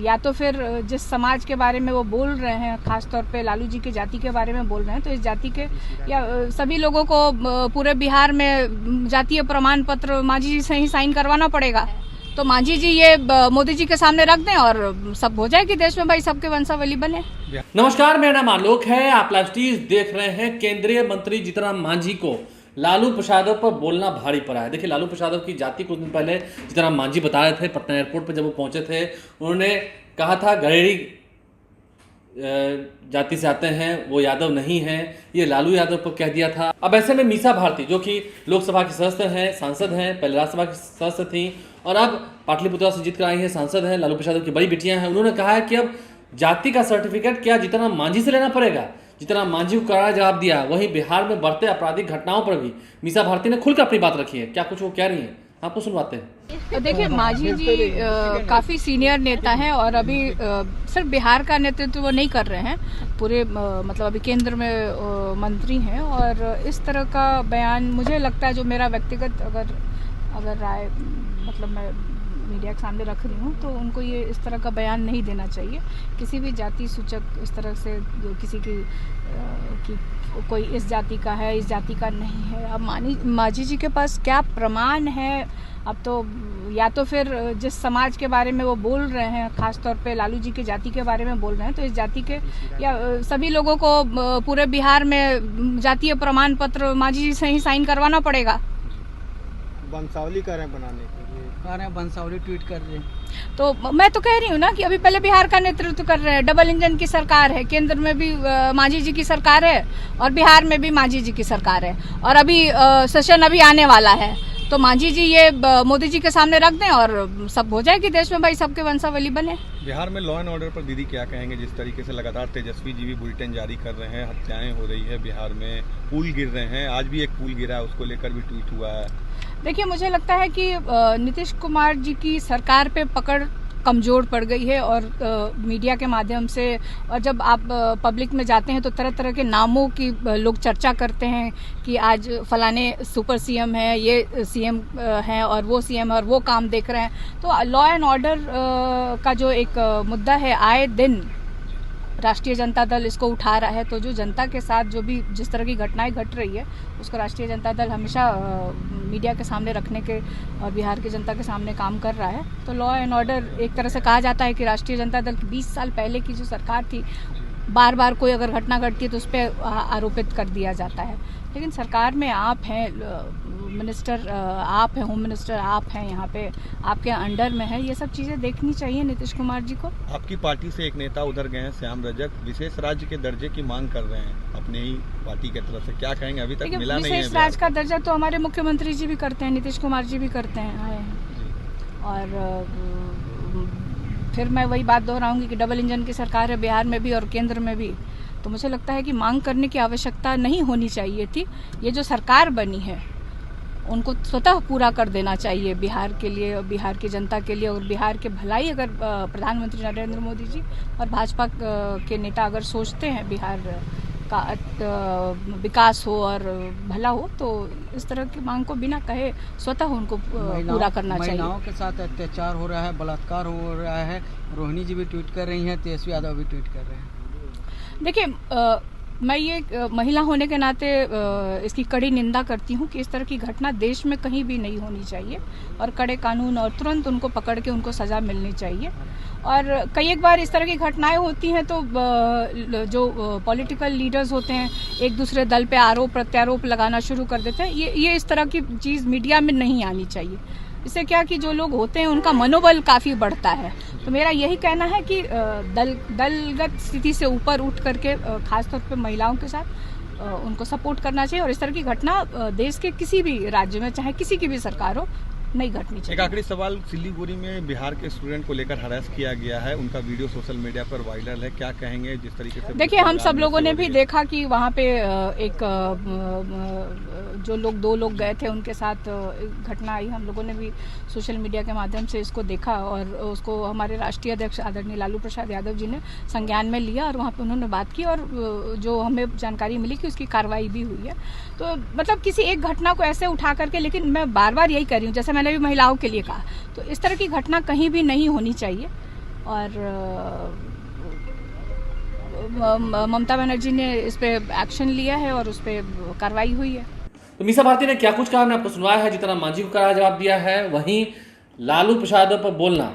या तो फिर जिस समाज के बारे में वो बोल रहे हैं, खास तौर पे लालू जी की जाति के बारे में बोल रहे हैं, तो इस जाति के या सभी लोगों को पूरे बिहार में जातीय प्रमाण पत्र मांझी जी से ही साइन करवाना पड़ेगा। तो मांझी जी ये मोदी जी के सामने रख दें और सब हो जाए कि देश में भाई सबके वंशावली बने। नमस्कार, मेरा नाम आलोक है। आप लाइव टीवी देख रहे हैं। केंद्रीय मंत्री जीतन राम मांझी को लालू प्रसाद पर बोलना भारी पड़ा है। देखिए, लालू प्रसाद की जाति कुछ दिन पहले जीतन राम मांझी बता रहे थे, पटना एयरपोर्ट पर जब वो पहुंचे थे, उन्होंने कहा था गहेड़ी जाति से आते हैं, वो यादव नहीं हैं, ये लालू यादव पर कह दिया था। अब ऐसे में मीसा भारती, जो कि लोकसभा की सदस्य हैं, सांसद हैं, पहले राज्यसभा की सदस्य थी और अब पाटलिपुत्रा से जीत कर आई हैं, सांसद हैं, लालू प्रसाद की बड़ी बेटियां हैं, उन्होंने कहा है कि अब जाति का सर्टिफिकेट क्या जीतन राम मांझी से लेना पड़ेगा। जीतन राम मांझी को करारा जवाब दिया। वहीं बिहार में बढ़ते आपराधिक घटनाओं पर भी मीसा भारती ने खुलकर अपनी बात रखी है। क्या कुछ वो कह रही हैं, आपको सुनवाते हैं। देखिए, मांझी जी काफ़ी सीनियर नेता हैं और अभी सिर्फ बिहार का नेतृत्व वो नहीं कर रहे हैं, पूरे मतलब अभी केंद्र में मंत्री हैं। और इस तरह का बयान मुझे लगता है, जो मेरा व्यक्तिगत अगर राय मतलब मैं मीडिया के सामने रख रही हूँ, तो उनको ये इस तरह का बयान नहीं देना चाहिए। किसी भी जाति सूचक इस तरह से किसी की कोई इस जाति का है, इस जाति का नहीं है। अब मांझी जी के पास क्या प्रमाण है? अब तो या तो फिर जिस समाज के बारे में वो बोल रहे हैं, खास तौर पे लालू जी की जाति के बारे में बोल रहे हैं, तो इस जाति के या सभी लोगों को पूरे बिहार में जातीय प्रमाण पत्र मांझी जी से ही साइन करवाना पड़ेगा। वंशावली कर रहे हैं बनाने के लिए, कह रहे हैं वंशावली ट्वीट कर रहे हैं। तो मैं तो कह रही हूँ ना कि अभी पहले बिहार का नेतृत्व कर रहे हैं, डबल इंजन की सरकार है, केंद्र में भी मांझी जी की सरकार है और बिहार में भी मांझी जी की सरकार है और अभी सेशन अभी आने वाला है। तो मांझी जी ये मोदी जी के सामने रख दें और सब हो जाए कि देश में भाई सबके वंशावली बने। बिहार में लॉ एंड ऑर्डर पर दीदी क्या कहेंगे? जिस तरीके से लगातार तेजस्वी जी भी बुलेटिन जारी कर रहे हैं, हत्याएं हो रही है बिहार में, पुल गिर रहे हैं, आज भी एक पुल गिरा है, उसको लेकर भी ट्वीट हुआ है। देखिए, मुझे लगता है कि नीतीश कुमार जी की सरकार पे पकड़ कमज़ोर पड़ गई है और मीडिया के माध्यम से, और जब आप पब्लिक में जाते हैं तो तरह तरह के नामों की लोग चर्चा करते हैं कि आज फलाने सुपर सीएम है, ये सीएम हैं और वो सीएम है और वो काम देख रहे हैं। तो लॉ एंड ऑर्डर का जो एक मुद्दा है, आए दिन राष्ट्रीय जनता दल इसको उठा रहा है। तो जो जनता के साथ जो भी जिस तरह की घटनाएं घट रही है, उसको राष्ट्रीय जनता दल हमेशा मीडिया के सामने रखने के और बिहार की जनता के सामने काम कर रहा है। तो लॉ एंड ऑर्डर, एक तरह से कहा जाता है कि राष्ट्रीय जनता दल की 20 साल पहले की जो सरकार थी, बार बार कोई अगर घटना घटती है तो उस पर आरोपित कर दिया जाता है। लेकिन सरकार में आप हैं, मिनिस्टर आप हैं, होम मिनिस्टर आप हैं, यहाँ पे आपके अंडर में है, ये सब चीज़ें देखनी चाहिए नीतीश कुमार जी को। आपकी पार्टी से एक नेता उधर गए हैं, श्याम रजक, विशेष राज्य के दर्जे की मांग कर रहे हैं अपने ही पार्टी की तरफ से, क्या कहेंगे? अभी तक मिला नहीं है। विशेष राज्य का दर्जा तो हमारे मुख्यमंत्री जी भी करते हैं, नीतीश कुमार जी भी करते हैं, आए हैं। और फिर मैं वही बात दोहराऊंगी कि डबल इंजन की सरकार है बिहार में भी और केंद्र में भी। तो मुझे लगता है कि मांग करने की आवश्यकता नहीं होनी चाहिए थी। ये जो सरकार बनी है उनको स्वतः पूरा कर देना चाहिए बिहार के लिए, बिहार की जनता के लिए और बिहार के भलाई। अगर प्रधानमंत्री नरेंद्र मोदी जी और भाजपा के नेता अगर सोचते हैं बिहार का विकास हो और भला हो, तो इस तरह की मांग को बिना कहे स्वतः उनको पूरा करना चाहिए। महिलाओं के साथ अत्याचार हो रहा है, बलात्कार हो रहा है, रोहिणी जी भी ट्वीट कर रही हैं, तेजस्वी यादव भी ट्वीट कर रहे हैं। देखिए, मैं ये महिला होने के नाते इसकी कड़ी निंदा करती हूँ कि इस तरह की घटना देश में कहीं भी नहीं होनी चाहिए और कड़े कानून और तुरंत उनको पकड़ के उनको सज़ा मिलनी चाहिए। और कई एक बार इस तरह की घटनाएं होती हैं तो जो पॉलिटिकल लीडर्स होते हैं एक दूसरे दल पे आरोप प्रत्यारोप लगाना शुरू कर देते हैं। ये इस तरह की चीज़ मीडिया में नहीं आनी चाहिए। इससे क्या कि जो लोग होते हैं उनका मनोबल काफ़ी बढ़ता है। तो मेरा यही कहना है कि दलगत स्थिति से ऊपर उठ करके खासतौर पे महिलाओं के साथ उनको सपोर्ट करना चाहिए और इस तरह की घटना देश के किसी भी राज्य में, चाहे किसी की भी सरकार हो, नहीं घटनी चाहिए। एक आखिरी सवाल, सिलीगुड़ी में बिहार के स्टूडेंट को लेकर हरास किया गया है, उनका वीडियो सोशल मीडिया पर वायरल है, क्या कहेंगे? जिस तरीके से देखिए, हम सब लोगों ने भी देखा कि वहाँ पे एक जो लोग 2 लोग गए थे उनके साथ घटना आई। हम लोगों ने भी सोशल मीडिया के माध्यम से इसको देखा और उसको हमारे राष्ट्रीय अध्यक्ष आदरणीय लालू प्रसाद यादव जी ने संज्ञान में लिया और वहाँ पे उन्होंने बात की और जो हमें जानकारी मिली कि उसकी कार्रवाई भी हुई है। तो मतलब किसी एक घटना को ऐसे उठा करके, लेकिन मैं बार बार यही कह रही हूँ, जैसे मैंने भी महिलाओं के लिए कहा, तो इस तरह की घटना कहीं भी नहीं होनी चाहिए। और ममता बनर्जी ने इस पे एक्शन लिया है और उस पर कार्रवाई हुई है। तो मीसा भारती ने क्या कुछ कहा हमने आपको सुनवाया है। जीतन राम मांझी को कड़ा जवाब दिया है, वहीं लालू प्रसाद पर बोलना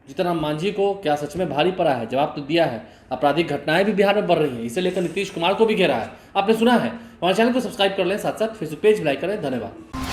जीतन राम मांझी को क्या सच में भारी पड़ा है, जवाब तो दिया है। आपराधिक घटनाएं भी बिहार में बढ़ रही हैं, इसे लेकर नीतीश कुमार को भी घेरा है, आपने सुना है। हमारे चैनल को सब्सक्राइब कर लें, साथ साथ फेसबुक पेज भी लाइक करें। धन्यवाद।